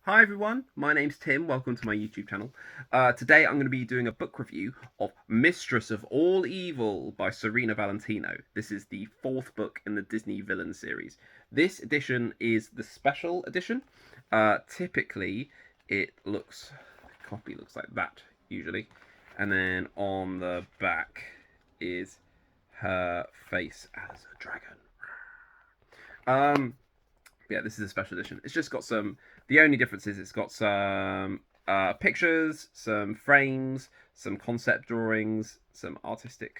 Hi everyone, my name's Tim, welcome to my YouTube channel. Today I'm going to be doing a book review of Mistress of All Evil by Serena Valentino. This is the fourth book in the Disney Villain series. This edition is the special edition. Typically the copy looks like that, usually. And then on the back is her face as a dragon. Yeah, this is a special edition. It's just got the only difference is it's got some pictures, some frames, some concept drawings, some artistic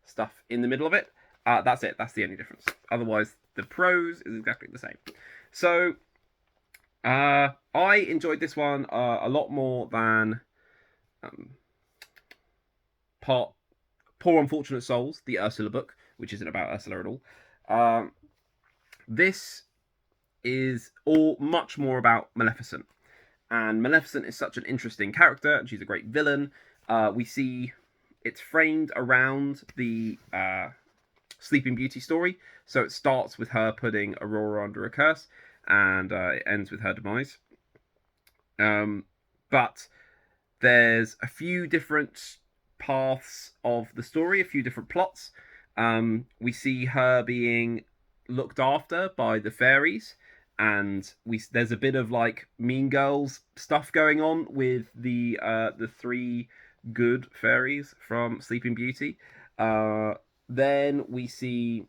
stuff in the middle of it. That's it. That's the only difference. Otherwise, the prose is exactly the same. So, I enjoyed this one a lot more than Poor Unfortunate Souls, the Ursula book, which isn't about Ursula at all. This is all much more about Maleficent. And Maleficent is such an interesting character, and she's a great villain. We see it's framed around the Sleeping Beauty story. So it starts with her putting Aurora under a curse, and it ends with her demise. But there's a few different paths of the story, a few different plots. We see her being looked after by the fairies, and there's a bit of like Mean Girls stuff going on with the three good fairies from Sleeping Beauty. Then we see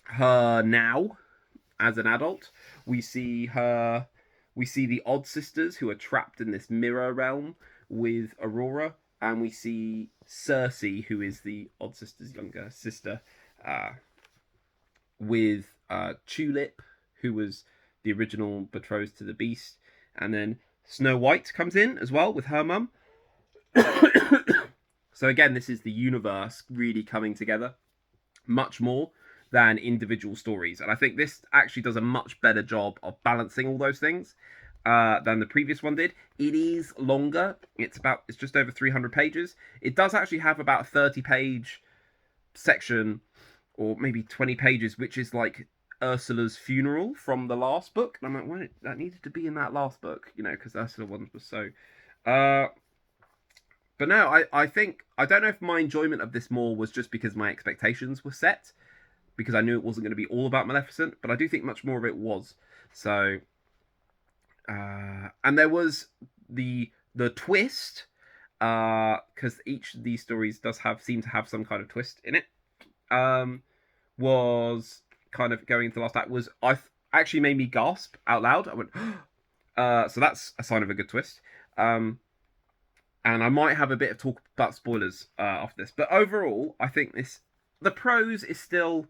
her now as an adult. We see the Odd Sisters, who are trapped in this mirror realm with Aurora, and we see Circe, who is the Odd Sisters' younger sister, with Tulip, who was the original betrothed to the Beast, and then Snow White comes in as well with her mum. So again, this is the universe really coming together much more than individual stories, and I think this actually does a much better job of balancing all those things than the previous one did. It is longer. It's just over 300 pages. It does actually have about a 30-page section, or maybe 20 pages, which is like Ursula's funeral from the last book. And I'm like, well, that needed to be in that last book, because Ursula one was so. But no, I think, I don't know if my enjoyment of this more was just because my expectations were set, because I knew it wasn't going to be all about Maleficent, but I do think much more of it was. So, and there was the twist, because each of these stories does seem to have some kind of twist in it. Was kind of going into the last act was actually made me gasp out loud. I went, so that's a sign of a good twist. And I might have a bit of talk about spoilers after this, but overall, I think the prose is still.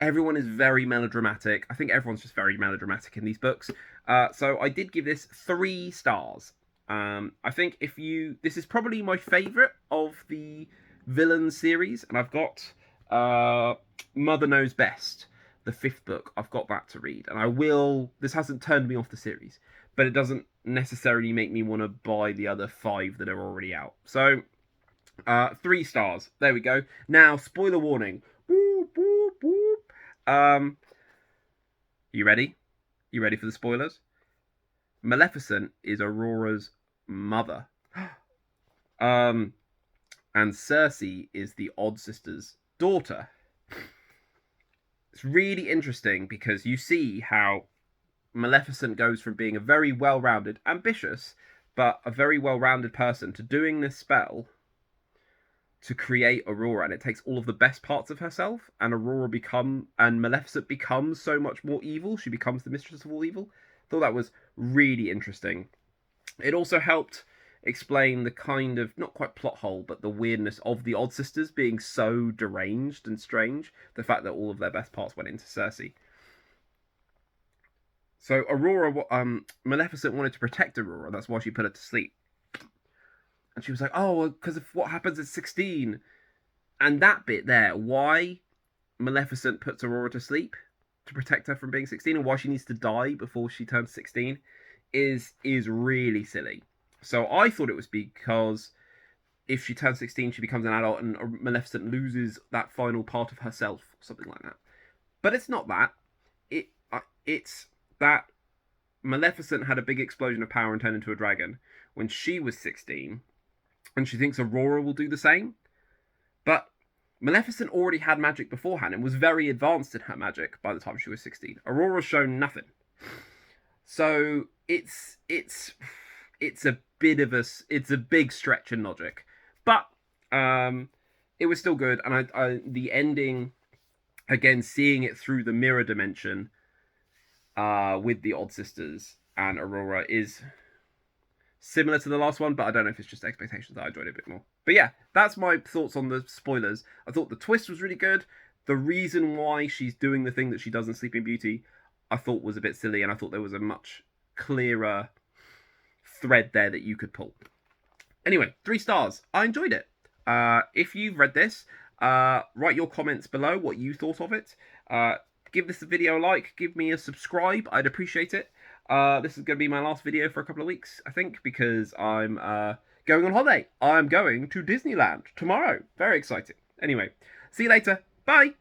Everyone is very melodramatic. I think everyone's just very melodramatic in these books. So I did give this 3 stars. I think this is probably my favourite of the villain series, and I've got Mother Knows Best, the 5th book. I've got that to read, and this hasn't turned me off the series, but it doesn't necessarily make me want to buy the other 5 that are already out. So 3 stars. There we go. Now, spoiler warning. Boop, boop, boop. You ready? You ready for the spoilers? Maleficent is Aurora's mother. And Circe is the Odd Sisters' daughter. It's really interesting because you see how Maleficent goes from being a very well-rounded, ambitious, but a very well-rounded person to doing this spell to create Aurora, and it takes all of the best parts of herself, and Maleficent becomes so much more evil. She becomes the Mistress of All Evil. I thought that was really interesting. It also helped explain the kind of, not quite plot hole, but the weirdness of the Odd Sisters being so deranged and strange. The fact that all of their best parts went into Circe. So Maleficent wanted to protect Aurora. That's why she put her to sleep. And she was like, oh, because of what happens at 16. And that bit there, why Maleficent puts Aurora to sleep to protect her from being 16, and why she needs to die before she turns 16, is really silly. So I thought it was because if she turns 16, she becomes an adult, and Maleficent loses that final part of herself, something like that. But it's not that. It's that Maleficent had a big explosion of power and turned into a dragon when she was 16, and she thinks Aurora will do the same. But Maleficent already had magic beforehand and was very advanced in her magic by the time she was 16. Aurora's shown nothing. So it's a big stretch in logic. But it was still good, and the ending, again, seeing it through the mirror dimension with the Odd Sisters and Aurora is similar to the last one, but I don't know if it's just expectations that I enjoyed it a bit more. But yeah, that's my thoughts on the spoilers. I thought the twist was really good. The reason why she's doing the thing that she does in Sleeping Beauty, I thought was a bit silly, and I thought there was a much clearer thread there that you could pull. Anyway, 3 stars. I enjoyed it. If you've read this, write your comments below what you thought of it. Give this video a like. Give me a subscribe. I'd appreciate it. This is going to be my last video for a couple of weeks, I think, because I'm going on holiday. I'm going to Disneyland tomorrow. Very exciting. Anyway, see you later. Bye.